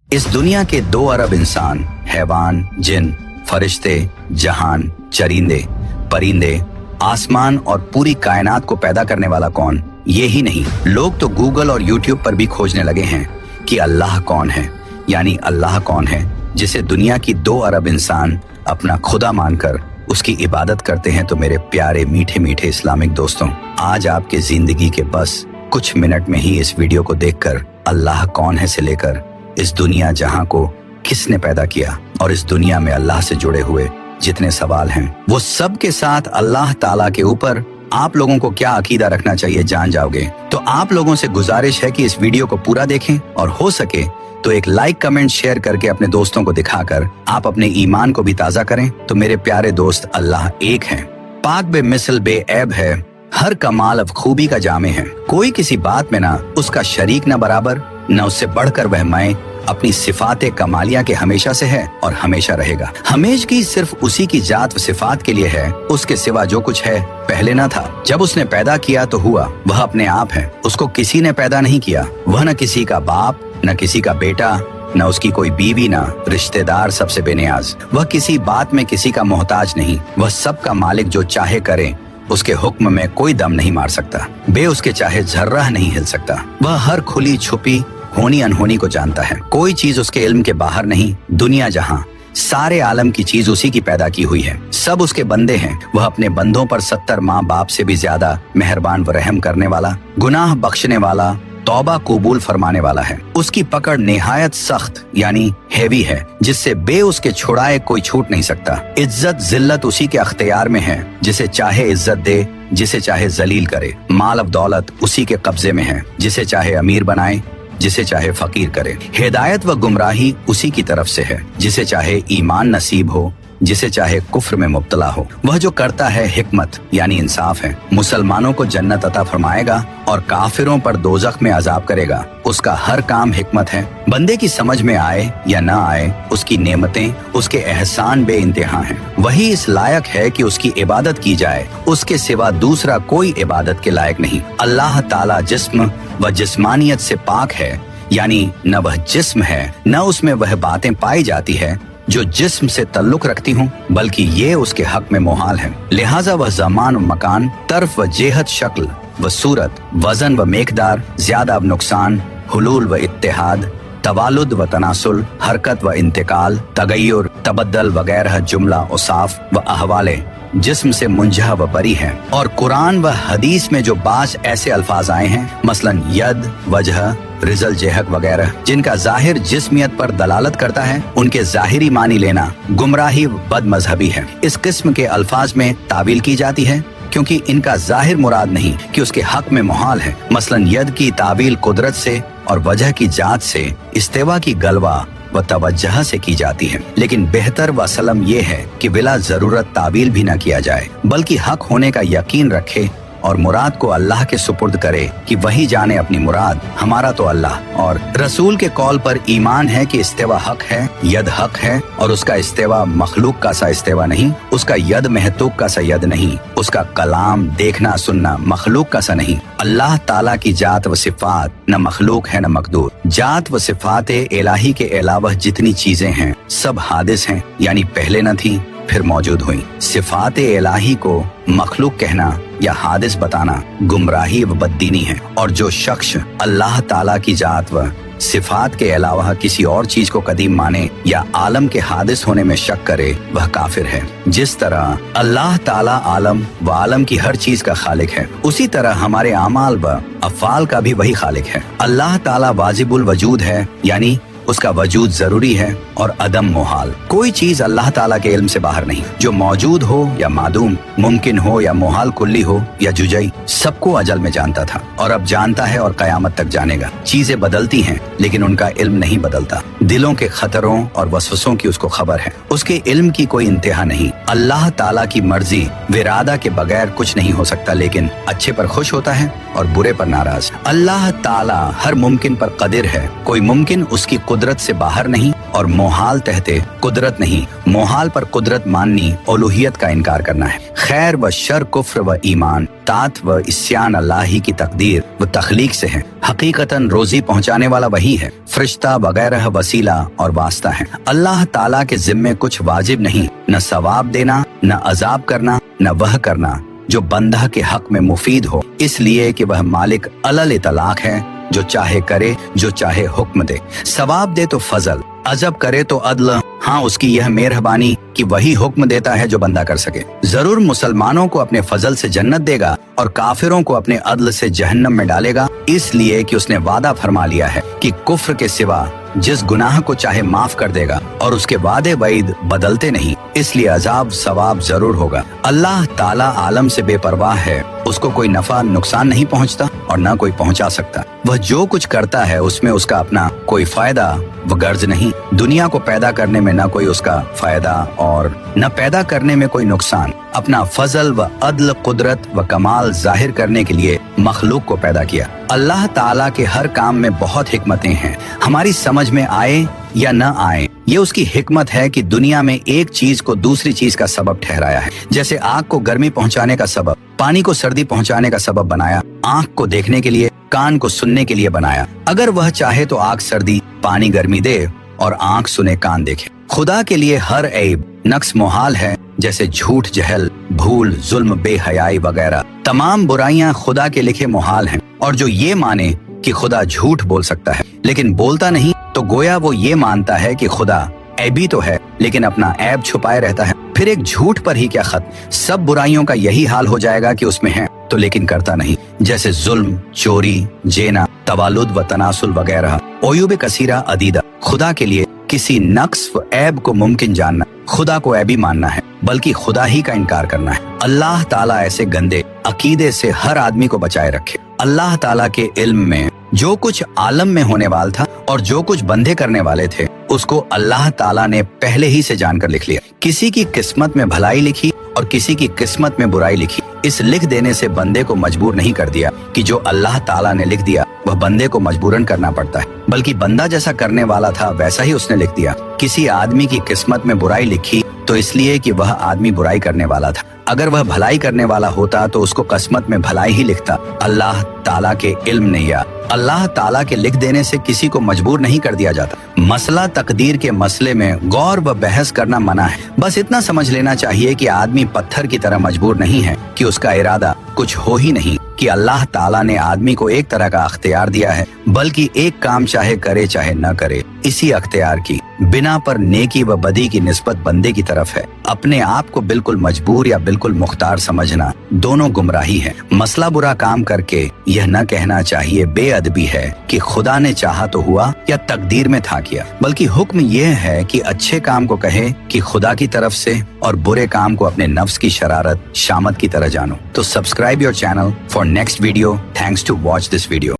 इस दुनिया के 2 अरब इंसान, हैवान, जिन, फरिश्ते, जहान, चरिंदे, परिंदे, आसमान और पूरी कायनात को पैदा करने वाला कौन? ये ही नहीं, लोग तो गूगल और यूट्यूब पर भी खोजने लगे हैं कि अल्लाह कौन है, यानी अल्लाह कौन है जिसे दुनिया की 2 अरब इंसान अपना खुदा मानकर उसकी इबादत करते हैं। तो मेरे प्यारे मीठे मीठे इस्लामिक दोस्तों, आज आपके जिंदगी के बस कुछ मिनट में ही इस वीडियो को देखकर अल्लाह कौन है से लेकर इस दुनिया जहां को किसने पैदा किया और इस दुनिया में अल्लाह से जुड़े हुए जितने सवाल हैं वो सब के साथ अल्लाह ताला के ऊपर आप लोगों को क्या अकीदा रखना चाहिए जान जाओगे। तो आप लोगों से गुजारिश है कि इस वीडियो को पूरा देखें और हो सके तो एक लाइक, कमेंट, शेयर करके अपने दोस्तों को दिखाकर आप अपने ईमान को भी ताजा करें। तो मेरे प्यारे दोस्त, अल्लाह एक है, पाक बे मिसल बे ऐब है, हर कमाल अब खूबी का जामे है, कोई किसी बात में ना उसका शरीक न बराबर, न उससे बढ़कर वह मैं अपनी सिफाते कमालिया के हमेशा से है और हमेशा रहेगा। हमेशगी सिर्फ उसी की जात व सिफात के लिए है, उसके सिवा जो कुछ है पहले न था। जब उसने पैदा किया तो हुआ, वह अपने आप है, उसको किसी ने पैदा नहीं किया। वह न किसी का बाप, न किसी का बेटा, न उसकी कोई बीवी, न रिश्तेदार, सबसे बेनियाज। वह किसी बात में किसी का मोहताज नहीं, वह सबका मालिक, जो चाहे करे, उसके हुक्म में कोई दम नहीं मार सकता, बे उसके चाहे जर्रा नहीं हिल सकता। वह हर खुली छुपी होनी अनहोनी को जानता है, कोई चीज उसके इल्म के बाहर नहीं। दुनिया जहां सारे आलम की चीज उसी की पैदा की हुई है, सब उसके बंदे हैं। वह अपने बंदों पर 70 माँ बाप से भी ज्यादा मेहरबान व रहम करने वाला, गुनाह बख्शने वाला, तौबा कबूल फरमाने वाला है। उसकी पकड़ निहायत सख्त यानी हैवी है, जिससे बे उसके छुड़ाए कोई छूट नहीं सकता। इज्जत जिल्लत उसी के अख्तियार में है, जिसे चाहे इज्जत दे, जिसे चाहे जलील करे। माल अब दौलत उसी के कब्जे में है, जिसे चाहे अमीर बनाए, जिसे चाहे फकीर करे। हिदायत व गुमराही उसी की तरफ से है, जिसे चाहे ईमान नसीब हो, जिसे चाहे कुफ्र में मुब्तला हो। वह जो करता है हिकमत यानी इंसाफ है, मुसलमानों को जन्नत अता फरमाएगा और काफिरों पर दोजख में अजाब करेगा। उसका हर काम हिकमत है, बंदे की समझ में आए या ना आए, उसकी नेमतें, उसके एहसान बेइंतहा हैं। वही इस लायक है कि उसकी इबादत की जाए, उसके सिवा दूसरा कोई इबादत के लायक नहीं। अल्लाह ताला जिस्म व जिस्मानियत से पाक है, यानी न वह जिस्म है न उसमें वह बातें पाई जाती है जो जिस्म से ताल्लुक रखती हूँ, बल्कि ये उसके हक में मोहाल है। लिहाजा वह ज़मान व मकान, तर्फ व जेहत, शक्ल व सूरत, वजन व मेकदार, ज्यादा व नुकसान, हुलूल व इत्तेहाद, तवालुद व तनासुल, हरकत व इंतकाल, तगय्युर, तबद्दल वगैरह जुमला औसाफ व अहवाले जिस्म से मुंजह व बरी हैं। और कुरान व हदीस में जो बास ऐसे अल्फाज आए हैं, मसलन यद, वजह, रिजल, जेहक वगैरह, जिनका जाहिर जिस्मियत पर दलालत करता है, उनके जाहिरी मानी लेना गुमराही व बद मजहबी है। इस किस्म के अल्फाज में तावील की जाती है क्योंकि इनका जाहिर मुराद नहीं कि उसके हक में मुहाल है। मसलन यद की तावील कुदरत से और वजह की जात से, इस्तेवा की गलवा व तवज्जह से की जाती है। लेकिन बेहतर व सलम ये है कि बिला जरूरत तावील भी न किया जाए, बल्कि हक होने का यकीन रखे और मुराद को अल्लाह के सुपुर्द करे कि वही जाने अपनी मुराद। हमारा तो अल्लाह और रसूल के कौल पर ईमान है कि इस्तेवा हक है, यद हक है, और उसका इस्तेवा मखलूक का सा इस्तेवा नहीं, उसका यद महतूक का सा यद नहीं, उसका कलाम देखना सुनना मखलूक का सा नहीं। अल्लाह ताला की जात व सिफात न मखलूक है न मकदूर। जात व सिफात इलाही के अलावा जितनी चीजें हैं सब हादिस हैं, यानी पहले न थी फिर मौजूद हुई। सिफात इलाही को मखलूक कहना या हादिस बताना गुमराही व बददीनी है। और जो शख्स अल्लाह ताला की जात व सिफात के अलावा किसी और चीज को कदीम माने या आलम के हादिस होने में शक करे, वह काफिर है। जिस तरह अल्लाह ताला आलम व आलम की हर चीज का खालिक है, उसी तरह हमारे आमाल व अफ़ाल का भी वही खालिक है। अल्लाह ताला वाजिबुल वजूद है, यानी उसका वजूद जरूरी है और अदम मोहाल। कोई चीज अल्लाह ताला के इल्म से बाहर नहीं। जो मौजूद हो या मादूम, मुमकिन हो या मोहाल कुल्ली हो या जुजई, सबको अजल में जानता था और अब जानता है और कयामत तक जानेगा। चीजें बदलती हैं लेकिन उनका इल्म नहीं बदलता। दिलों के खतरों और वसवसों की उसको खबर है, उसके इल्म की कोई इंतहा नहीं। अल्लाह ताला की मर्जी विरादा के बगैर कुछ नहीं हो सकता, लेकिन अच्छे पर खुश होता है और बुरे पर नाराज। अल्लाह ताला हर मुमकिन पर कदिर है, कोई मुमकिन उसकी कुदरत से बाहर नहीं और मोहाल तहते कुदरत नहीं। मोहाल पर कुदरत माननी ओलूहियत का इनकार करना है। खैर व शर, कुफ्र व ईमान, तात व इस्यान अल्लाह ही की तकदीर व तख्लीक से है। हकीकतन रोजी पहुंचाने वाला वही है। फरिश्ता वगैरह वसीला और वास्ता है। अल्लाह ताला के जिम्मे कुछ वाजिब नहीं, न सवाब देना, न अजाब करना, न वह करना जो बंदा के हक में मुफीद हो, इसलिए कि वह मालिक अलल इतलाक है, जो चाहे करे, जो चाहे हुक्म दे। सवाब दे तो फजल, अजब करे तो अदल। हाँ, उसकी यह मेहरबानी कि वही हुक्म देता है जो बंदा कर सके। जरूर मुसलमानों को अपने फजल से जन्नत देगा और काफिरों को अपने अदल से जहन्नम में डालेगा, इसलिए कि उसने वादा फरमा लिया है कि कुफ्र के सिवा जिस गुनाह को चाहे माफ कर देगा और उसके वादे वईद बदलते नहीं, इसलिए अजाब सवाब जरूर होगा। अल्लाह ताला आलम से बेपरवाह है, उसको कोई नफा नुकसान नहीं पहुंचता और न कोई पहुंचा सकता। वह जो कुछ करता है उसमें उसका अपना कोई फायदा व गर्ज नहीं। दुनिया को पैदा करने में न कोई उसका फायदा और न पैदा करने में कोई नुकसान। अपना फजल व अदल, कुदरत व कमाल जाहिर करने के लिए मखलूक को पैदा किया। अल्लाह ताला के हर काम में बहुत हिकमतें हैं। हमारी समझ में आए या न आए, ये उसकी हिकमत है कि दुनिया में एक चीज को दूसरी चीज का सबब ठहराया है। जैसे आग को गर्मी पहुंचाने का सबब, पानी को सर्दी पहुंचाने का सबब बनाया, आंख को देखने के लिए, कान को सुनने के लिए बनाया। अगर वह चाहे तो आग सर्दी, पानी गर्मी दे और आंख सुने, कान देखे। खुदा के लिए हर ऐब नक्स मोहाल है, जैसे झूठ, जहल, भूल, जुल्म, बेहयाई वगैरह तमाम बुराइयां खुदा के लिखे मोहाल हैं। और जो ये माने कि खुदा झूठ बोल सकता है लेकिन बोलता नहीं, तो गोया वो ये मानता है कि खुदा ऐबी तो है लेकिन अपना ऐब छुपाए रहता है। फिर एक झूठ पर ही क्या खत, सब बुराइयों का यही हाल हो जाएगा कि उसमें है तो लेकिन करता नहीं। जैसे जुल्म, चोरी, जेना, तवालुद व तनासुल वगैरह। ओयूब कसीरा अदीदा। खुदा के लिए किसी नक्स व ऐब को मुमकिन जानना खुदा को ऐबी मानना है, बल्कि खुदा ही का इनकार करना है। अल्लाह ताला ऐसे गंदे अकीदे से हर आदमी को बचाए रखे। अल्लाह ताला के इल्म में जो कुछ आलम में होने वाला था और जो कुछ बंदे करने वाले थे, उसको अल्लाह ताला ने पहले ही से जानकर लिख लिया। किसी की किस्मत में भलाई लिखी और किसी की किस्मत में बुराई लिखी। इस लिख देने से बंदे को मजबूर नहीं कर दिया कि जो अल्लाह ताला ने लिख दिया वह बंदे को मजबूरन करना पड़ता है, बल्कि बंदा जैसा करने वाला था वैसा ही उसने लिख दिया। किसी आदमी की किस्मत में बुराई लिखी तो इसलिए कि वह आदमी बुराई करने वाला था। अगर वह भलाई करने वाला होता तो उसको किस्मत में भलाई ही लिखता। अल्लाह ताला के इल्म ने या अल्लाह ताला के लिख देने से किसी को मजबूर नहीं कर दिया जाता। मसला तकदीर के मसले में गौर व बहस करना मना है। बस इतना समझ लेना चाहिए कि आदमी पत्थर की तरह मजबूर नहीं है कि उसका इरादा कुछ हो ही नहीं, कि अल्लाह ताला ने आदमी को एक तरह का अख्तियार दिया है, बल्कि एक काम चाहे करे चाहे न करे, इसी अख्तियार की बिना पर नेकी व बदी की निस्बत बंदे की तरफ है। अपने आप को बिल्कुल मजबूर या बिल्कुल मुख्तार समझना दोनों गुमराही है। मसला बुरा काम करके यह न कहना चाहिए बेअदबी है कि खुदा ने चाहा तो हुआ या तकदीर में था किया, बल्कि हुक्म यह है कि अच्छे काम को कहे कि खुदा की तरफ से और बुरे काम को अपने नफ्स की शरारत शामत की तरह जानो। तो subscribe your channel for next video. Thanks to watch this video.